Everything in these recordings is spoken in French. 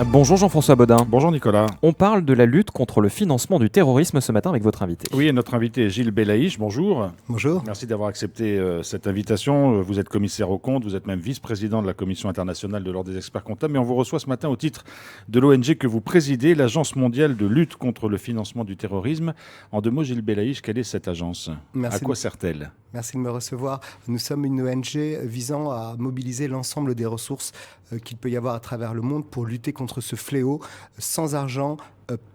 Bonjour Jean-François Bodin. Bonjour Nicolas. On parle de la lutte contre le financement du terrorisme ce matin avec votre invité. Oui, et notre invité est Gilles Belaïch. Bonjour. Bonjour. Merci d'avoir accepté cette invitation. Vous êtes commissaire aux comptes, vous êtes même vice-président de la Commission internationale de l'Ordre des experts comptables, mais on vous reçoit ce matin au titre de l'ONG que vous présidez, l'Agence mondiale de lutte contre le financement du terrorisme. En deux mots, Gilles Belaïch, quelle est cette agence ? Merci. À quoi sert-elle ? Merci de me recevoir. Nous sommes une ONG visant à mobiliser l'ensemble des ressources qu'il peut y avoir à travers le monde pour lutter contre ce fléau. Sans argent,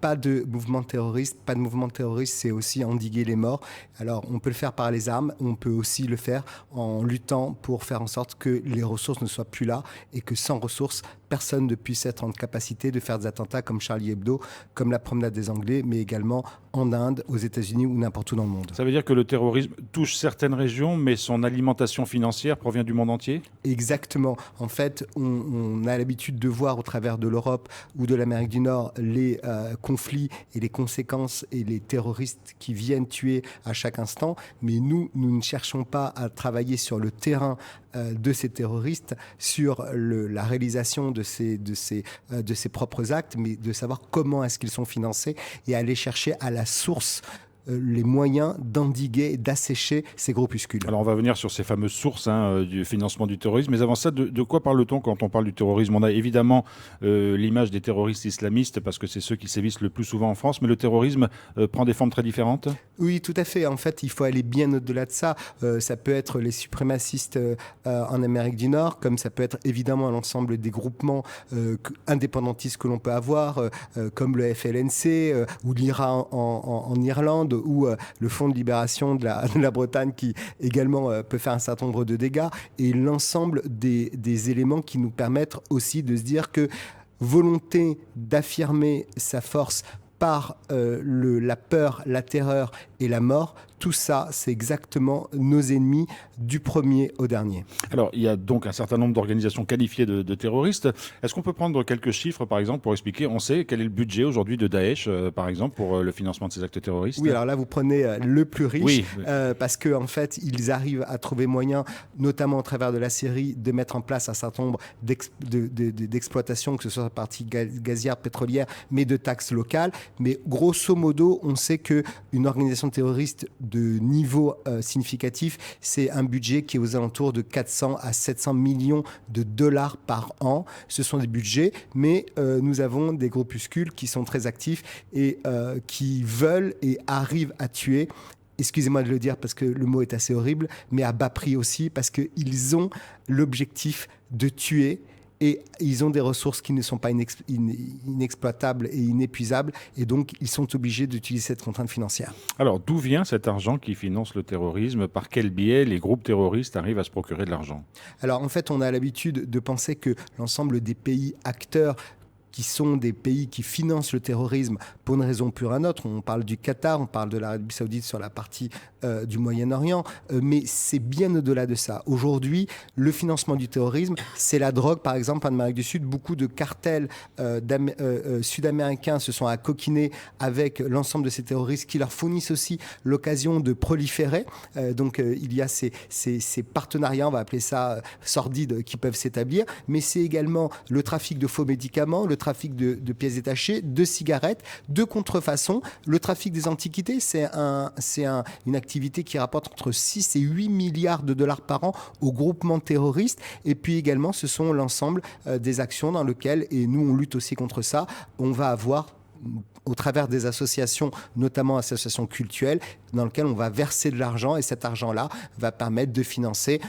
pas de mouvement terroriste. Pas de mouvement terroriste, c'est aussi endiguer les morts. Alors, on peut le faire par les armes, on peut aussi le faire en luttant pour faire en sorte que les ressources ne soient plus là et que sans ressources, personne ne puisse être en capacité de faire des attentats comme Charlie Hebdo, comme la promenade des Anglais, mais également en Inde, aux États-Unis ou n'importe où dans le monde. Ça veut dire que le terrorisme touche certaines régions, mais son alimentation financière provient du monde entier ? Exactement. En fait, on a l'habitude de voir au travers de l'Europe ou de l'Amérique du Nord les conflits et les conséquences et les terroristes qui viennent tuer à chaque instant. Mais nous ne cherchons pas à travailler sur le terrain de ces terroristes, sur la réalisation de ses propres actes, mais de savoir comment est-ce qu'ils sont financés et aller chercher à la source les moyens d'endiguer et d'assécher ces groupuscules. Alors on va venir sur ces fameuses sources du financement du terrorisme, mais avant ça, de quoi parle-t-on quand on parle du terrorisme ? On a évidemment l'image des terroristes islamistes, parce que c'est ceux qui sévissent le plus souvent en France, mais le terrorisme prend des formes très différentes ? Oui, tout à fait. En fait, il faut aller bien au-delà de ça. Ça peut être les suprémacistes en Amérique du Nord, comme ça peut être évidemment l'ensemble des groupements indépendantistes que l'on peut avoir, comme le FLNC ou l'IRA en Irlande, ou le Fonds de libération de la Bretagne qui également peut faire un certain nombre de dégâts, et l'ensemble des éléments qui nous permettent aussi de se dire que volonté d'affirmer sa force par la peur, la terreur et la mort, tout ça, c'est exactement nos ennemis du premier au dernier. Alors, il y a donc un certain nombre d'organisations qualifiées de terroristes. Est-ce qu'on peut prendre quelques chiffres, par exemple, pour expliquer, on sait quel est le budget aujourd'hui de Daesh, par exemple, pour le financement de ces actes terroristes ? Oui, alors là, vous prenez le plus riche, oui. Parce qu'en fait, ils arrivent à trouver moyen, notamment au travers de la Syrie, de mettre en place un certain nombre d'exploitations, que ce soit la partie gazière, pétrolière, mais de taxes locales. Mais grosso modo, on sait qu'une organisation terroriste de niveau significatif, c'est un budget qui est aux alentours de 400 à 700 millions de dollars par an. Ce sont des budgets, mais nous avons des groupuscules qui sont très actifs et qui veulent et arrivent à tuer. Excusez-moi de le dire parce que le mot est assez horrible, mais à bas prix aussi, parce qu'ils ont l'objectif de tuer. Et ils ont des ressources qui ne sont pas inexploitables et inépuisables. Et donc, ils sont obligés d'utiliser cette contrainte financière. Alors, d'où vient cet argent qui finance le terrorisme ? Par quel biais les groupes terroristes arrivent à se procurer de l'argent ? Alors, en fait, on a l'habitude de penser que l'ensemble des pays acteurs qui sont des pays qui financent le terrorisme pour une raison pure ou une autre. On parle du Qatar, on parle de l'Arabie Saoudite sur la partie du Moyen-Orient, mais c'est bien au-delà de ça. Aujourd'hui, le financement du terrorisme, c'est la drogue. Par exemple, en Amérique du Sud, beaucoup de cartels sud-américains se sont accoquinés avec l'ensemble de ces terroristes qui leur fournissent aussi l'occasion de proliférer. Donc, il y a ces partenariats, on va appeler ça sordides, qui peuvent s'établir, mais c'est également le trafic de faux médicaments, le trafic de pièces détachées, de cigarettes, de contrefaçon. Le trafic des antiquités, c'est une activité qui rapporte entre 6 et 8 milliards de dollars par an aux groupements terroristes. Et puis également, ce sont l'ensemble des actions dans lesquelles, et nous on lutte aussi contre ça, on va avoir au travers des associations, notamment associations cultuelles, dans lesquelles on va verser de l'argent, et cet argent-là va permettre de financer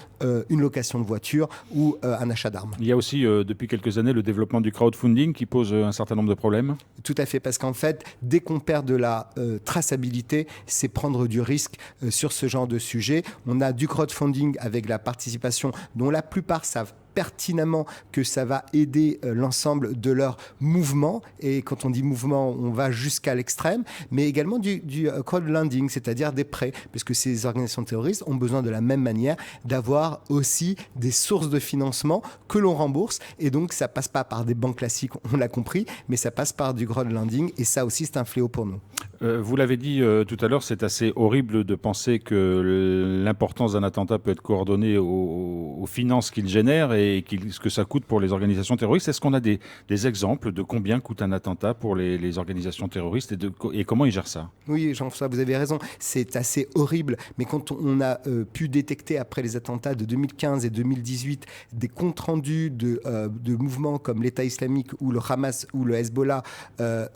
une location de voiture ou un achat d'armes. Il y a aussi, depuis quelques années, le développement du crowdfunding qui pose un certain nombre de problèmes. Tout à fait, parce qu'en fait, dès qu'on perd de la traçabilité, c'est prendre du risque sur ce genre de sujet. On a du crowdfunding avec la participation, dont la plupart savent pertinemment que ça va aider l'ensemble de leur mouvement, et quand on dit mouvement, on va jusqu'à l'extrême, mais également du crowdlending, c'est-à-dire des prêts, puisque ces organisations terroristes ont besoin de la même manière d'avoir aussi des sources de financement que l'on rembourse, et donc ça passe pas par des banques classiques, on l'a compris, mais ça passe par du crowdlending, et ça aussi c'est un fléau pour nous. Vous l'avez dit tout à l'heure, c'est assez horrible de penser que l'importance d'un attentat peut être coordonnée aux finances qu'il génère et ce que ça coûte pour les organisations terroristes. Est-ce qu'on a des exemples de combien coûte un attentat pour les organisations terroristes et comment ils gèrent ça? Oui, Jean-François, vous avez raison, c'est assez horrible, mais quand on a pu détecter après les attentats de 2015 et 2018 des comptes rendus de mouvements comme l'État islamique ou le Hamas ou le Hezbollah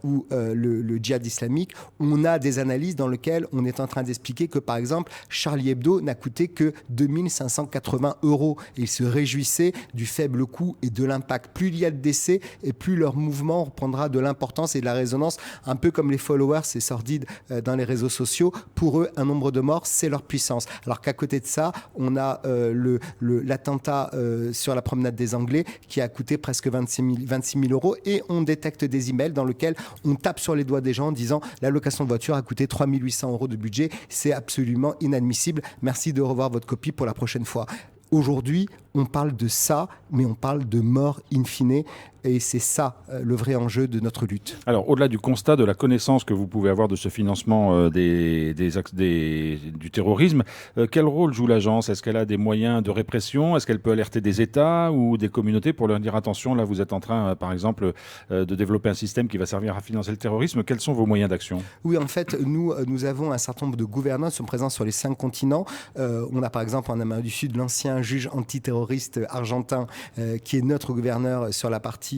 ou le djihad islamique, on a des analyses dans lesquelles on est en train d'expliquer que, par exemple, Charlie Hebdo n'a coûté que 2580 €. Et ils se réjouissaient du faible coût et de l'impact. Plus il y a de décès, et plus leur mouvement reprendra de l'importance et de la résonance, un peu comme les followers, c'est sordide dans les réseaux sociaux. Pour eux, un nombre de morts, c'est leur puissance. Alors qu'à côté de ça, on a l'attentat sur la promenade des Anglais qui a coûté presque 26 000 € et on détecte des emails dans lesquels on tape sur les doigts des gens en disant la location de voiture a coûté 3 800 € de budget, c'est absolument inadmissible, merci de revoir votre copie pour la prochaine fois. Aujourd'hui, on parle de ça, mais on parle de mort in fine. Et c'est ça le vrai enjeu de notre lutte. Alors, au-delà du constat, de la connaissance que vous pouvez avoir de ce financement du terrorisme, quel rôle joue l'agence? Est-ce qu'elle a des moyens de répression? Est-ce qu'elle peut alerter des États ou des communautés pour leur dire attention, là vous êtes en train, par exemple, de développer un système qui va servir à financer le terrorisme? Quels sont vos moyens d'action? Oui, en fait, nous avons un certain nombre de gouvernants qui sont présents sur les 5 continents. On a par exemple en Amérique du Sud l'ancien juge antiterroriste argentin qui est notre gouverneur sur la partie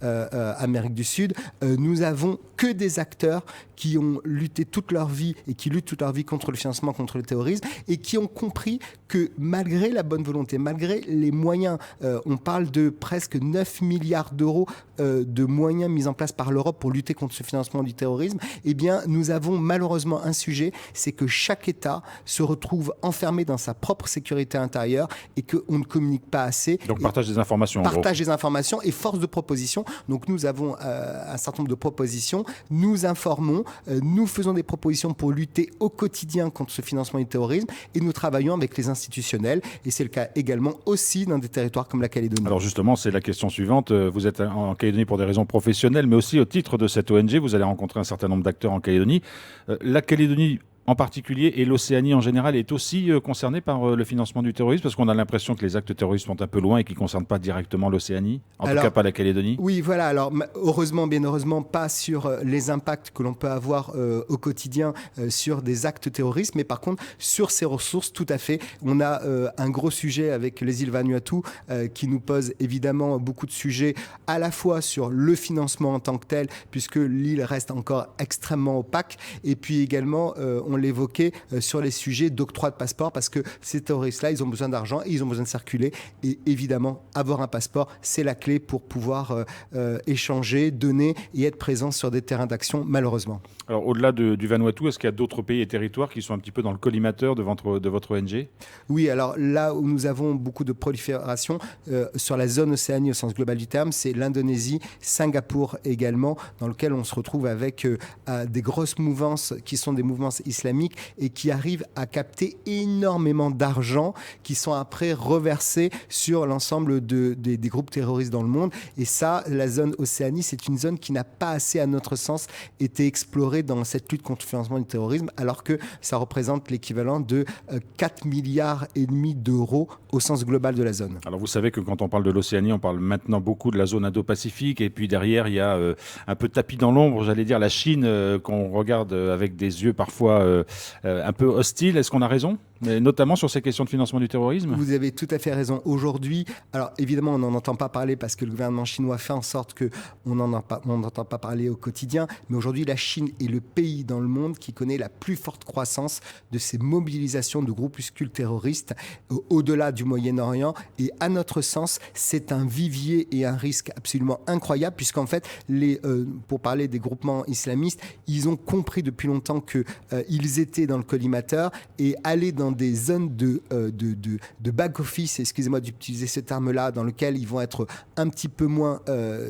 Amérique du Sud. Nous avons que des acteurs qui ont lutté toute leur vie et qui luttent toute leur vie contre le financement, contre le terrorisme et qui ont compris que malgré la bonne volonté, malgré les moyens, on parle de presque 9 milliards d'euros de moyens mis en place par l'Europe pour lutter contre ce financement du terrorisme, eh bien nous avons malheureusement un sujet, c'est que chaque État se retrouve enfermé dans sa propre sécurité intérieure et qu'on ne communique pas assez. Donc partage des informations. Partage des informations et force de proposition. Donc nous avons un certain nombre de propositions, nous informons, nous faisons des propositions pour lutter au quotidien contre ce financement du terrorisme et nous travaillons avec les institutionnels et c'est le cas également aussi dans des territoires comme la Calédonie. Alors justement, c'est la question suivante. Vous êtes en Calédonie pour des raisons professionnelles, mais aussi au titre de cette ONG, vous allez rencontrer un certain nombre d'acteurs en Calédonie. La Calédonie en particulier et l'Océanie en général est aussi concernée par le financement du terrorisme, parce qu'on a l'impression que les actes terroristes sont un peu loin et qui ne concernent pas directement l'Océanie, en tout cas pas la Calédonie. Oui, voilà. Alors heureusement, bien heureusement, pas sur les impacts que l'on peut avoir au quotidien sur des actes terroristes, mais par contre sur ces ressources, tout à fait. On a un gros sujet avec les îles Vanuatu qui nous pose évidemment beaucoup de sujets à la fois sur le financement en tant que tel, puisque l'île reste encore extrêmement opaque, et puis également on l'évoquait sur les sujets d'octroi de passeport, parce que ces terroristes-là, ils ont besoin d'argent et ils ont besoin de circuler. Et évidemment, avoir un passeport, c'est la clé pour pouvoir échanger, donner et être présent sur des terrains d'action, malheureusement. Alors, au-delà du Vanuatu, est-ce qu'il y a d'autres pays et territoires qui sont un petit peu dans le collimateur de votre ONG? Oui, alors là où nous avons beaucoup de prolifération sur la zone Océanie au sens global du terme, c'est l'Indonésie, Singapour également, dans lequel on se retrouve avec des grosses mouvances qui sont des mouvances islamiques et qui arrivent à capter énormément d'argent qui sont après reversés sur l'ensemble des groupes terroristes dans le monde. Et ça, la zone Océanie, c'est une zone qui n'a pas assez, à notre sens, été explorée dans cette lutte contre le financement du terrorisme, alors que ça représente l'équivalent de 4,5 milliards d'euros au sens global de la zone. Alors vous savez que quand on parle de l'Océanie, on parle maintenant beaucoup de la zone Indo-Pacifique, et puis derrière, il y a un peu tapis dans l'ombre, j'allais dire la Chine, qu'on regarde avec des yeux parfois un peu hostiles. Est-ce qu'on a raison ? Mais notamment sur ces questions de financement du terrorisme? Vous avez tout à fait raison. Aujourd'hui, alors évidemment, on n'en entend pas parler parce que le gouvernement chinois fait en sorte qu'on n'entend pas parler au quotidien. Mais aujourd'hui, la Chine est le pays dans le monde qui connaît la plus forte croissance de ces mobilisations de groupuscules terroristes au-delà du Moyen-Orient. Et à notre sens, c'est un vivier et un risque absolument incroyable, puisqu'en fait, pour parler des groupements islamistes, ils ont compris depuis longtemps qu'ils étaient dans le collimateur et aller dans des zones de back-office, excusez-moi d'utiliser ce terme-là, dans lequel ils vont être un petit peu moins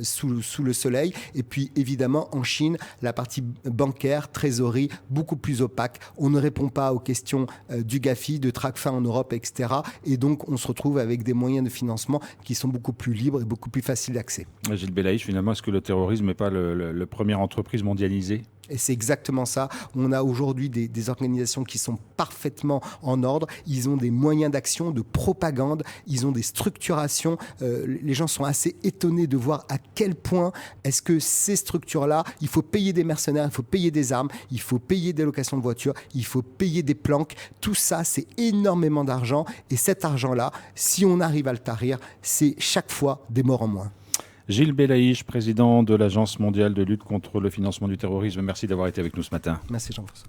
sous le soleil. Et puis évidemment, en Chine, la partie bancaire, trésorerie, beaucoup plus opaque. On ne répond pas aux questions du GAFI, de Tracfin en Europe, etc. Et donc, on se retrouve avec des moyens de financement qui sont beaucoup plus libres et beaucoup plus faciles d'accès. Gilles Belaïch, finalement, est-ce que le terrorisme n'est pas la première entreprise mondialisée ? Et c'est exactement ça. On a aujourd'hui des organisations qui sont parfaitement en ordre. Ils ont des moyens d'action, de propagande. Ils ont des structurations. Les gens sont assez étonnés de voir à quel point est-ce que ces structures-là, il faut payer des mercenaires, il faut payer des armes, il faut payer des locations de voitures, il faut payer des planques. Tout ça, c'est énormément d'argent. Et cet argent-là, si on arrive à le tarir, c'est chaque fois des morts en moins. Gilles Belaïch, président de l'Agence mondiale de lutte contre le financement du terrorisme, merci d'avoir été avec nous ce matin. Merci Jean-François.